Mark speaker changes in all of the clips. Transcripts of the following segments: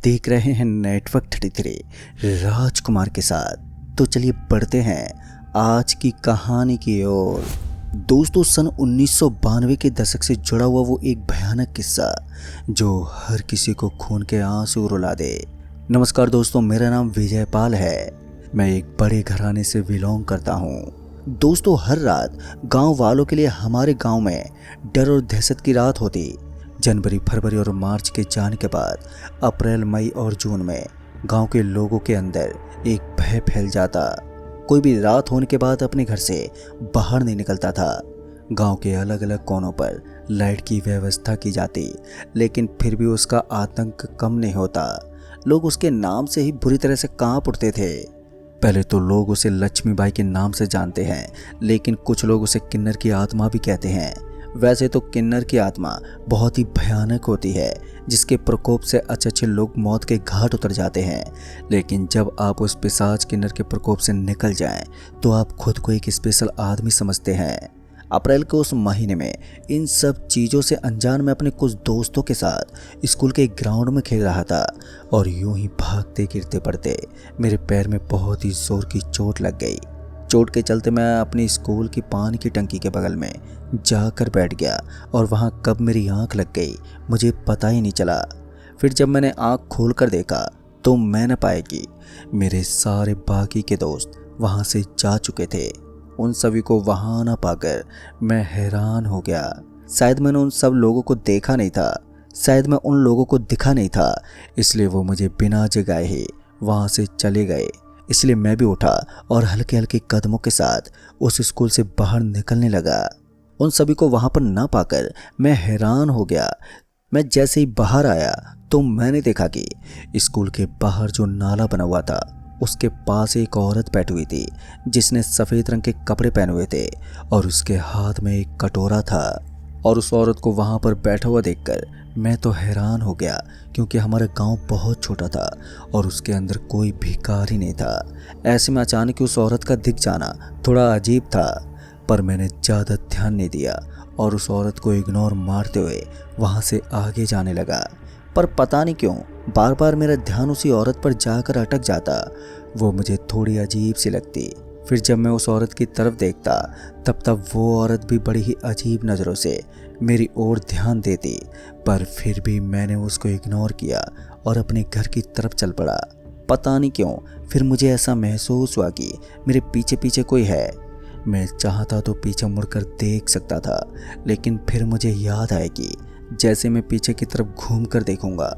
Speaker 1: देख रहे हैं नेटवर्क 33 राजकुमार के साथ। तो चलिए बढ़ते हैं आज की कहानी की ओर। दोस्तों, सन 1992 के दशक से जुड़ा हुआ वो एक भयानक किस्सा जो हर किसी को खून के आंसू रुला दे। नमस्कार दोस्तों, मेरा नाम विजय पाल है। मैं एक बड़े घराने से बिलोंग करता हूँ। दोस्तों, हर रात गांव वालों के लिए हमारे गांव में डर और दहशत की रात होती। जनवरी, फरवरी और मार्च के जाने के बाद अप्रैल, मई और जून में गांव के लोगों के अंदर एक भय फैल जाता। कोई भी रात होने के बाद अपने घर से बाहर नहीं निकलता था। गांव के अलग अलग कोनों पर लाइट की व्यवस्था की जाती, लेकिन फिर भी उसका आतंक कम नहीं होता। लोग उसके नाम से ही बुरी तरह से कांप उठते थे। पहले तो लोग उसे लक्ष्मीबाई के नाम से जानते हैं, लेकिन कुछ लोग उसे किन्नर की आत्मा भी कहते हैं। वैसे तो किन्नर की आत्मा बहुत ही भयानक होती है, जिसके प्रकोप से अच्छे लोग मौत के घाट उतर जाते हैं। लेकिन जब आप उस पिशाच किन्नर के प्रकोप से निकल जाएं, तो आप खुद को एक स्पेशल आदमी समझते हैं। अप्रैल के उस महीने में इन सब चीज़ों से अनजान में अपने कुछ दोस्तों के साथ स्कूल के एक ग्राउंड में खेल रहा था, और यूं ही भागते गिरते पड़ते मेरे पैर में बहुत ही जोर की चोट लग गई। चोट के चलते मैं अपनी स्कूल की पानी की टंकी के बगल में जाकर बैठ गया, और वहाँ कब मेरी आंख लग गई मुझे पता ही नहीं चला। फिर जब मैंने आंख खोल कर देखा तो मैं न पाया कि मेरे सारे बाकी के दोस्त वहाँ से जा चुके थे। उन सभी को वहाँ न पाकर मैं हैरान हो गया। शायद मैंने उन सब लोगों को देखा नहीं था, शायद मैं उन लोगों को दिखा नहीं था, इसलिए वो मुझे बिना जगाए ही वहाँ से चले गए। इसलिए मैं भी उठा और हल्के हल्के कदमों के साथ उस स्कूल से बाहर निकलने लगा। उन सभी को वहाँ पर ना पाकर मैं हैरान हो गया। मैं जैसे ही बाहर आया तो मैंने देखा कि स्कूल के बाहर जो नाला बना हुआ था उसके पास एक औरत बैठी हुई थी, जिसने सफ़ेद रंग के कपड़े पहने हुए थे और उसके हाथ में एक कटोरा था। और उस औरत को वहाँ पर बैठा हुआ देखकर मैं तो हैरान हो गया, क्योंकि हमारा गांव बहुत छोटा था और उसके अंदर कोई भिखारी नहीं था। ऐसे में अचानक उस औरत का दिख जाना थोड़ा अजीब था, पर मैंने ज़्यादा ध्यान नहीं दिया और उस औरत को इग्नोर मारते हुए वहाँ से आगे जाने लगा। पर पता नहीं क्यों बार बार मेरा ध्यान उसी औरत पर जाकर अटक जाता। वो मुझे थोड़ी अजीब सी लगती। फिर जब मैं उस औरत की तरफ देखता तब वो औरत भी बड़ी ही अजीब नज़रों से मेरी ओर ध्यान देती, पर फिर भी मैंने उसको इग्नोर किया और अपने घर की तरफ चल पड़ा। पता नहीं क्यों फिर मुझे ऐसा महसूस हुआ कि मेरे पीछे पीछे कोई है। मैं चाहता तो पीछे मुड़कर देख सकता था, लेकिन फिर मुझे याद आया कि जैसे मैं पीछे की तरफ घूम कर देखूंगा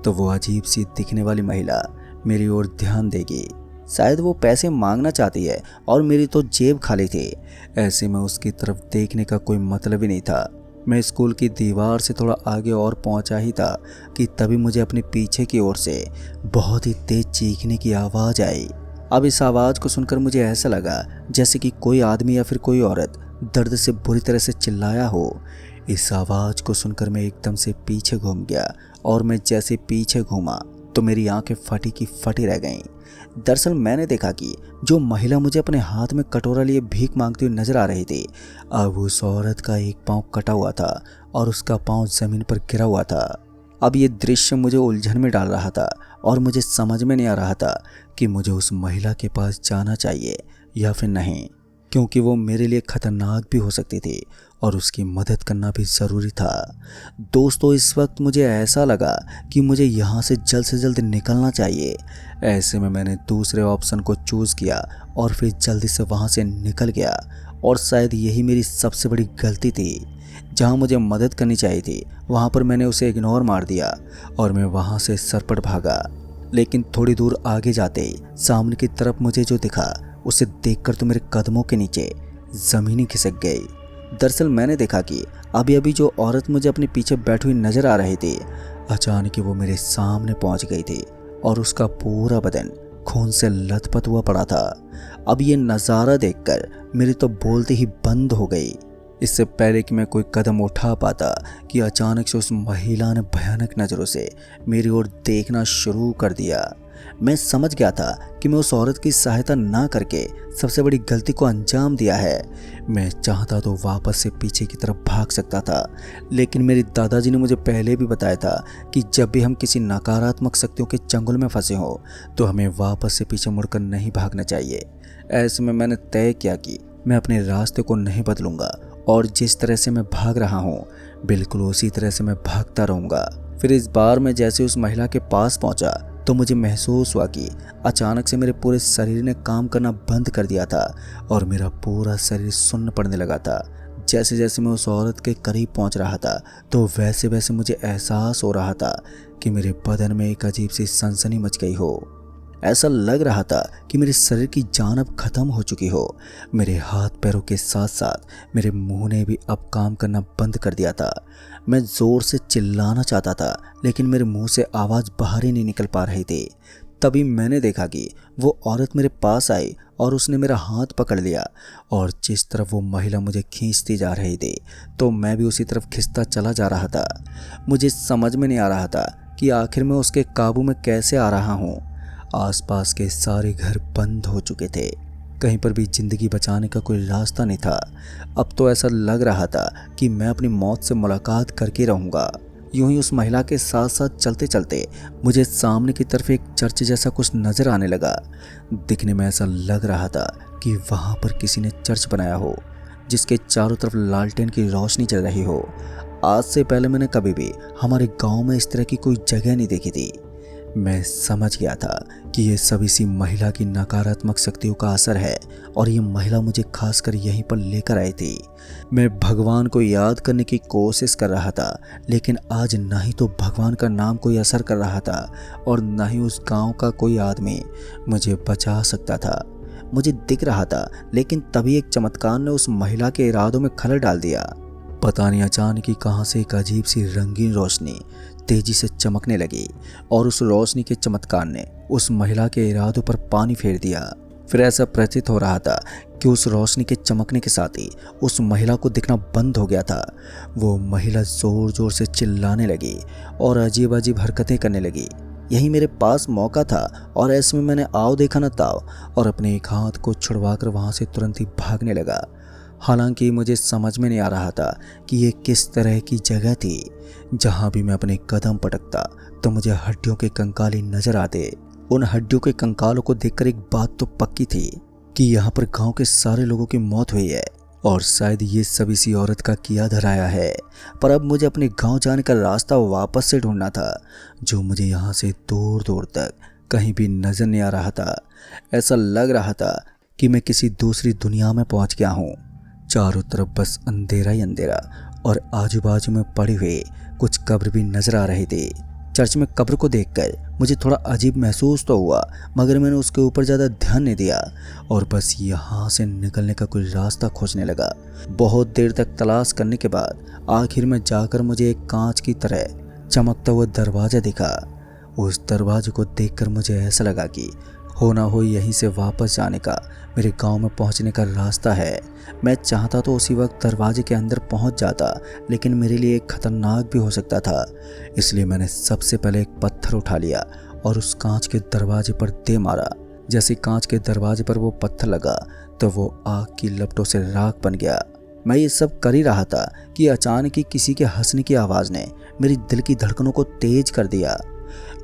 Speaker 1: तो वो अजीब सी दिखने वाली महिला मेरी ओर ध्यान देगी। शायद वो पैसे मांगना चाहती है और मेरी तो जेब खाली थी। ऐसे में उसकी तरफ देखने का कोई मतलब ही नहीं था। मैं स्कूल की दीवार से थोड़ा आगे और पहुंचा ही था कि तभी मुझे अपने पीछे की ओर से बहुत ही तेज चीखने की आवाज़ आई। अब इस आवाज़ को सुनकर मुझे ऐसा लगा जैसे कि कोई आदमी या फिर कोई औरत दर्द से बुरी तरह से चिल्लाया हो। इस आवाज़ को सुनकर मैं एकदम से पीछे घूम गया, और मैं जैसे पीछे घूमा तो मेरी आंखें फटी की फटी रह गईं। दरअसल मैंने देखा कि जो महिला मुझे अपने हाथ में कटोरा लिए भीख मांगती हुई नजर आ रही थी, अब उस औरत का एक पाँव कटा हुआ था और उसका पाँव जमीन पर गिरा हुआ था। अब ये दृश्य मुझे उलझन में डाल रहा था और मुझे समझ में नहीं आ रहा था कि मुझे उस महिला के पास जाना चाहिए या फिर नहीं, क्योंकि वो मेरे लिए खतरनाक भी हो सकती थी और उसकी मदद करना भी ज़रूरी था। दोस्तों, इस वक्त मुझे ऐसा लगा कि मुझे यहाँ से जल्द निकलना चाहिए। ऐसे में मैंने दूसरे ऑप्शन को चूज़ किया और फिर जल्दी से वहाँ से निकल गया। और शायद यही मेरी सबसे बड़ी गलती थी। जहाँ मुझे मदद करनी चाहिए थी वहाँ पर मैंने उसे इग्नोर मार दिया और मैं वहाँ से सरपट भागा। लेकिन थोड़ी दूर आगे जाते ही सामने की तरफ मुझे जो दिखा उसे देखकर तो मेरे कदमों के नीचे ज़मीन ही खिसक गई। दरअसल मैंने देखा कि अभी अभी जो औरत मुझे अपने पीछे बैठी हुई नज़र आ रही थी, अचानक ही वो मेरे सामने पहुंच गई थी और उसका पूरा बदन खून से लथपथ हुआ पड़ा था। अब ये नज़ारा देखकर मेरी तो बोलती ही बंद हो गई। इससे पहले कि मैं कोई कदम उठा पाता कि अचानक से उस महिला ने भयानक नज़रों से मेरी ओर देखना शुरू कर दिया। मैं समझ गया था कि मैं उस औरत की सहायता ना करके सबसे बड़ी गलती को अंजाम दिया है। मैं चाहता तो वापस से पीछे की तरफ भाग सकता था, लेकिन मेरे दादाजी ने मुझे पहले भी बताया था कि जब भी हम किसी नकारात्मक शक्तियों के चंगुल में फंसे हो तो हमें वापस से पीछे मुड़कर नहीं भागना चाहिए। ऐसे में मैंने तय किया कि मैं अपने रास्ते को नहीं बदलूंगा और जिस तरह से मैं भाग रहा हूँ बिल्कुल उसी तरह से मैं भागता रहूँगा। फिर इस बार मैं जैसे उस महिला के पास पहुंचा तो मुझे महसूस हुआ कि अचानक से मेरे पूरे शरीर ने काम करना बंद कर दिया था और मेरा पूरा शरीर सुन्न पड़ने लगा था। जैसे जैसे मैं उस औरत के करीब पहुंच रहा था तो वैसे वैसे मुझे एहसास हो रहा था कि मेरे बदन में एक अजीब सी सनसनी मच गई हो। ऐसा लग रहा था कि मेरे शरीर की जान अब खत्म हो चुकी हो। मेरे हाथ पैरों के साथ साथ मेरे मुंह ने भी अब काम करना बंद कर दिया था। मैं ज़ोर से चिल्लाना चाहता था लेकिन मेरे मुंह से आवाज़ बाहर ही नहीं निकल पा रही थी। तभी मैंने देखा कि वो औरत मेरे पास आई और उसने मेरा हाथ पकड़ लिया और जिस तरफ वो महिला मुझे खींचती जा रही थी तो मैं भी उसी तरफ खिंचता चला जा रहा था। मुझे समझ में नहीं आ रहा था कि आखिर मैं उसके काबू में कैसे आ रहा हूँ। आसपास के सारे घर बंद हो चुके थे, कहीं पर भी जिंदगी बचाने का कोई रास्ता नहीं था। अब तो ऐसा लग रहा था कि मैं अपनी मौत से मुलाकात करके रहूँगा। यूं ही उस महिला के साथ साथ चलते चलते मुझे सामने की तरफ एक चर्च जैसा कुछ नज़र आने लगा। दिखने में ऐसा लग रहा था कि वहाँ पर किसी ने चर्च बनाया हो जिसके चारों तरफ लालटेन की रोशनी चल रही हो। आज से पहले मैंने कभी भी हमारे गाँव में इस तरह की कोई जगह नहीं देखी थी। मैं समझ गया था कि ये सब इसी महिला की नकारात्मक शक्तियों का असर है और ये महिला मुझे खासकर यहीं पर लेकर आई थी। मैं भगवान को याद करने की कोशिश कर रहा था लेकिन आज ना ही तो भगवान का नाम कोई असर कर रहा था और ना ही उस गांव का कोई आदमी मुझे बचा सकता था। मुझे दिख रहा था लेकिन तभी एक चमत्कार ने उस महिला के इरादों में खलल डाल दिया। पता नहीं अचानक ही कहाँ से एक अजीब सी रंगीन रोशनी तेजी से चमकने लगी और उस रोशनी के चमत्कार ने उस महिला के इरादों पर पानी फेर दिया। फिर ऐसा प्रतीत हो रहा था कि उस रोशनी के चमकने के साथ ही उस महिला को दिखना बंद हो गया था। वो महिला जोर जोर से चिल्लाने लगी और अजीब अजीब हरकतें करने लगी। यही मेरे पास मौका था और ऐसे में मैंने आओ देखा न ताओ और अपने एक हाथ को छुड़वाकर वहाँ से तुरंत ही भागने लगा। हालांकि मुझे समझ में नहीं आ रहा था कि ये किस तरह की जगह थी। जहाँ भी मैं अपने कदम पटकता तो मुझे हड्डियों के कंकाल ही नजर आते। उन हड्डियों के कंकालों को देखकर एक बात तो पक्की थी कि यहाँ पर गांव के सारे लोगों की मौत हुई है और शायद ये सब इसी औरत का किया धराया है। पर अब मुझे अपने गांव जाने का रास्ता वापस से ढूंढना था जो मुझे यहाँ से दूर दूर तक कहीं भी नजर नहीं आ रहा था। ऐसा लग रहा था कि मैं किसी दूसरी दुनिया में पहुँच गया हूँ। चारों तरफ बस अंधेरा ही अंधेरा और आजू बाजू में पड़ी हुई कुछ कब्र भी नजर आ रही थी। चर्च में कब्र को देखकर मुझे थोड़ा अजीब महसूस तो हुआ मगर मैंने उसके ऊपर ज़्यादा ध्यान नहीं दिया और बस यहाँ से निकलने का कोई रास्ता खोजने लगा। बहुत देर तक तलाश करने के बाद आखिर में जाकर मुझे एक कांच की तरह चमकता हुआ दरवाज़ा दिखा। उस दरवाजे को देखकर मुझे ऐसा लगा कि हो ना हो यहीं से वापस जाने का मेरे गांव में पहुंचने का रास्ता है। मैं चाहता तो उसी वक्त दरवाजे के अंदर पहुंच जाता लेकिन मेरे लिए खतरनाक भी हो सकता था। इसलिए मैंने सबसे पहले एक पत्थर उठा लिया और उस कांच के दरवाजे पर दे मारा। जैसे कांच के दरवाजे पर वो पत्थर लगा तो वो आग की लपटों से राख बन गया। मैं ये सब कर ही रहा था कि अचानक ही किसी के हंसने की आवाज़ ने मेरी दिल की धड़कनों को तेज कर दिया।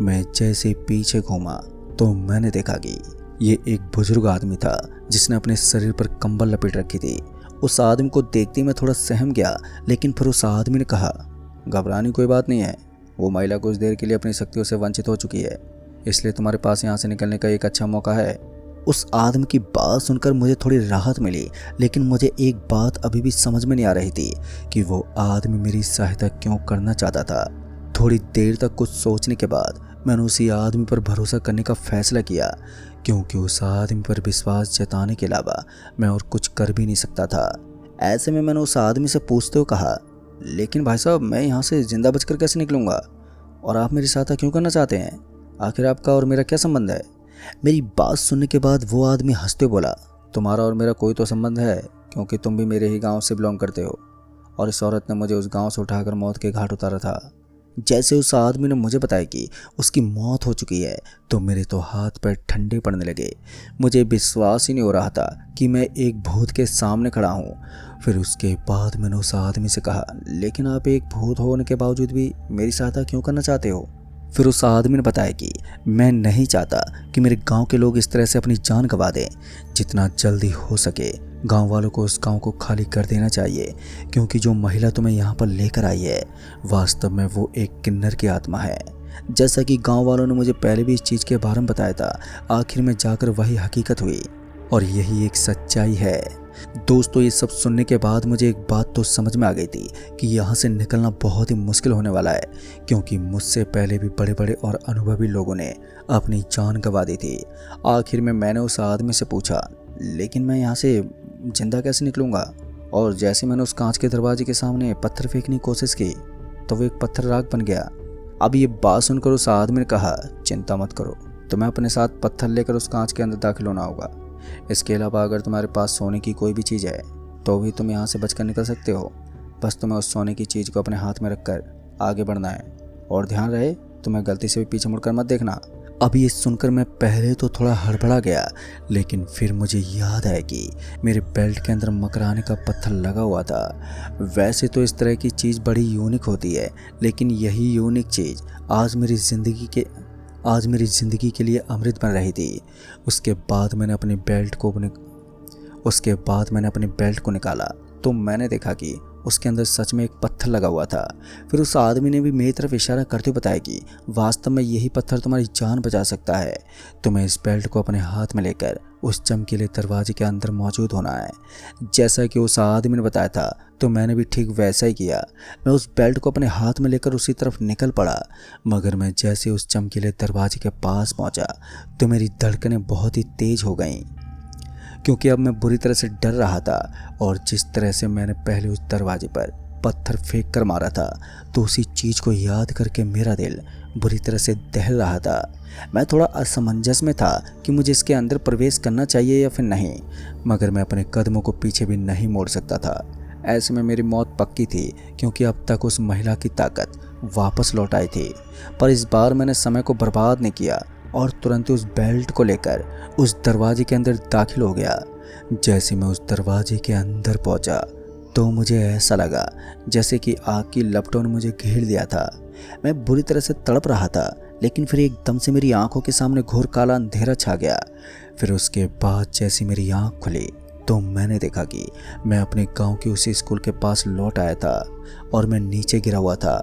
Speaker 1: मैं जैसे पीछे घूमा तो मैंने देखा कि ये एक बुजुर्ग आदमी था जिसने अपने शरीर पर कंबल लपेट रखी थी। उस आदमी को देखते मैं थोड़ा सहम गया लेकिन फिर उस आदमी ने कहा, घबराने कोई बात नहीं है, वो महिला कुछ देर के लिए अपनी शक्तियों से वंचित हो चुकी है, इसलिए तुम्हारे पास यहाँ से निकलने का एक अच्छा मौका है। उस आदमी की बात सुनकर मुझे थोड़ी राहत मिली लेकिन मुझे एक बात अभी भी समझ में नहीं आ रही थी कि वो आदमी मेरी सहायता क्यों करना चाहता था। थोड़ी देर तक कुछ सोचने के बाद मैंने उसी आदमी पर भरोसा करने का फैसला किया क्योंकि उस आदमी पर विश्वास जताने के अलावा मैं और कुछ कर भी नहीं सकता था। ऐसे में मैंने उस आदमी से पूछते हुए कहा, लेकिन भाई साहब मैं यहाँ से जिंदा बचकर कैसे निकलूँगा और आप मेरी सहायता क्यों करना चाहते हैं? आखिर आपका और मेरा क्या संबंध है? मेरी बात सुनने के बाद वो आदमी हंसते बोला, तुम्हारा और मेरा कोई तो संबंध है क्योंकि तुम भी मेरे ही गाँव से बिलोंग करते हो और इस औरत ने मुझे उस गाँव से उठाकर मौत के घाट उतारा था। जैसे उस आदमी ने मुझे बताया कि उसकी मौत हो चुकी है तो मेरे तो हाथ पैर ठंडे पड़ने लगे। मुझे विश्वास ही नहीं हो रहा था कि मैं एक भूत के सामने खड़ा हूँ। फिर उसके बाद मैंने उस आदमी से कहा, लेकिन आप एक भूत होने के बावजूद भी मेरी सहायता क्यों करना चाहते हो? फिर उस आदमी ने बताया कि मैं नहीं चाहता कि मेरे गांव के लोग इस तरह से अपनी जान गंवा दें। जितना जल्दी हो सके गांव वालों को उस गांव को खाली कर देना चाहिए, क्योंकि जो महिला तुम्हें यहाँ पर लेकर आई है वास्तव में वो एक किन्नर की आत्मा है। जैसा कि गांव वालों ने मुझे पहले भी इस चीज़ के बारे में बताया था, आखिर में जाकर वही हकीकत हुई और यही एक सच्चाई है। दोस्तों, ये सब सुनने के बाद मुझे एक बात तो समझ में आ गई थी कि यहाँ से निकलना बहुत ही मुश्किल होने वाला है, क्योंकि मुझसे पहले भी बड़े बड़े और अनुभवी लोगों ने अपनी जान गंवा दी थी। आखिर में मैंने उस आदमी से पूछा, लेकिन मैं यहाँ से जिंदा कैसे निकलूँगा? और जैसे मैंने उस कांच के दरवाजे के सामने पत्थर फेंकने की कोशिश की तो वो एक पत्थर राख बन गया। अब ये बात सुनकर उस आदमी ने कहा, चिंता मत करो, तुम्हें अपने साथ पत्थर लेकर उस कांच के अंदर दाखिल होना होगा। इसके अलावा अगर तुम्हारे पास सोने की कोई भी चीज़ है तो भी तुम यहाँ से बचकर निकल सकते हो। बस तुम्हें उस सोने की चीज़ को अपने हाथ में रखकर आगे बढ़ना है, और ध्यान रहे तुम्हें गलती से भी पीछे मुड़कर मत देखना। अब ये सुनकर मैं पहले तो थोड़ा हड़बड़ा गया, लेकिन फिर मुझे याद आया कि मेरे बेल्ट के अंदर मकराने का पत्थर लगा हुआ था। वैसे तो इस तरह की चीज़ बड़ी यूनिक होती है, लेकिन यही यूनिक चीज़ आज मेरी ज़िंदगी के लिए अमृत बन रही थी। उसके बाद मैंने अपने बेल्ट को निकाला तो मैंने देखा कि उसके अंदर सच में एक पत्थर लगा हुआ था। फिर उस आदमी ने भी मेरी तरफ इशारा करते हुए बताया कि वास्तव में यही पत्थर तुम्हारी जान बचा सकता है। तुम्हें इस बेल्ट को अपने हाथ में लेकर उस चमकीले दरवाजे के अंदर मौजूद होना है। जैसा कि उस आदमी ने बताया था तो मैंने भी ठीक वैसा ही किया। मैं उस बेल्ट को अपने हाथ में लेकर उसी तरफ निकल पड़ा, मगर मैं जैसे उस चमकीले दरवाजे के पास पहुंचा तो मेरी धड़कनें बहुत ही तेज हो गईं, क्योंकि अब मैं बुरी तरह से डर रहा था। और जिस तरह से मैंने पहले उस दरवाजे पर पत्थर फेंक कर मारा था तो उसी चीज़ को याद करके मेरा दिल बुरी तरह से दहल रहा था। मैं थोड़ा असमंजस में था कि मुझे इसके अंदर प्रवेश करना चाहिए या फिर नहीं, मगर मैं अपने कदमों को पीछे भी नहीं मोड़ सकता था। ऐसे में मेरी मौत पक्की थी, क्योंकि अब तक उस महिला की ताकत वापस लौट आई थी। पर इस बार मैंने समय को बर्बाद नहीं किया और तुरंत उस बेल्ट को लेकर उस दरवाजे के अंदर दाखिल हो गया। जैसे मैं उस दरवाजे के अंदर पहुंचा तो मुझे ऐसा लगा जैसे कि आग की लपटों ने मुझे घेर लिया था। मैं बुरी तरह से तड़प रहा था, लेकिन फिर एकदम से मेरी आंखों के सामने घोर काला अंधेरा छा गया। फिर उसके बाद जैसी मेरी आंख खुली तो मैंने देखा कि मैं अपने गांव के उसी स्कूल के पास लौट आया था और मैं नीचे गिरा हुआ था।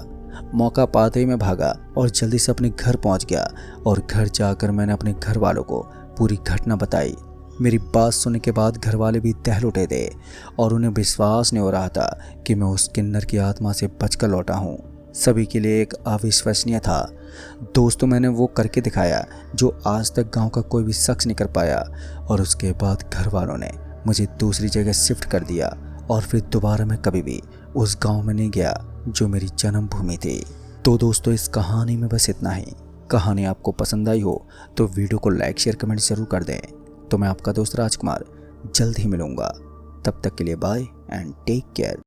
Speaker 1: मौका पाते ही मैं भागा और जल्दी से अपने घर पहुंच गया, और घर जाकर मैंने अपने घर वालों को पूरी घटना बताई। मेरी बात सुनने के बाद घर वाले भी दहल उठे थे और उन्हें विश्वास नहीं हो रहा था कि मैं उस किन्नर की आत्मा से बचकर लौटा हूँ। सभी के लिए एक अविश्वसनीय था। दोस्तों, मैंने वो करके दिखाया जो आज तक गांव का कोई भी शख्स नहीं कर पाया, और उसके बाद घर वालों ने मुझे दूसरी जगह शिफ्ट कर दिया और फिर दोबारा मैं कभी भी उस गांव में नहीं गया जो मेरी जन्मभूमि थी। तो दोस्तों, इस कहानी में बस इतना ही। कहानी आपको पसंद आई हो तो वीडियो को लाइक शेयर कमेंट जरूर कर दें। तो मैं आपका दोस्त राजकुमार जल्द ही मिलूंगा। तब तक के लिए बाय एंड टेक केयर।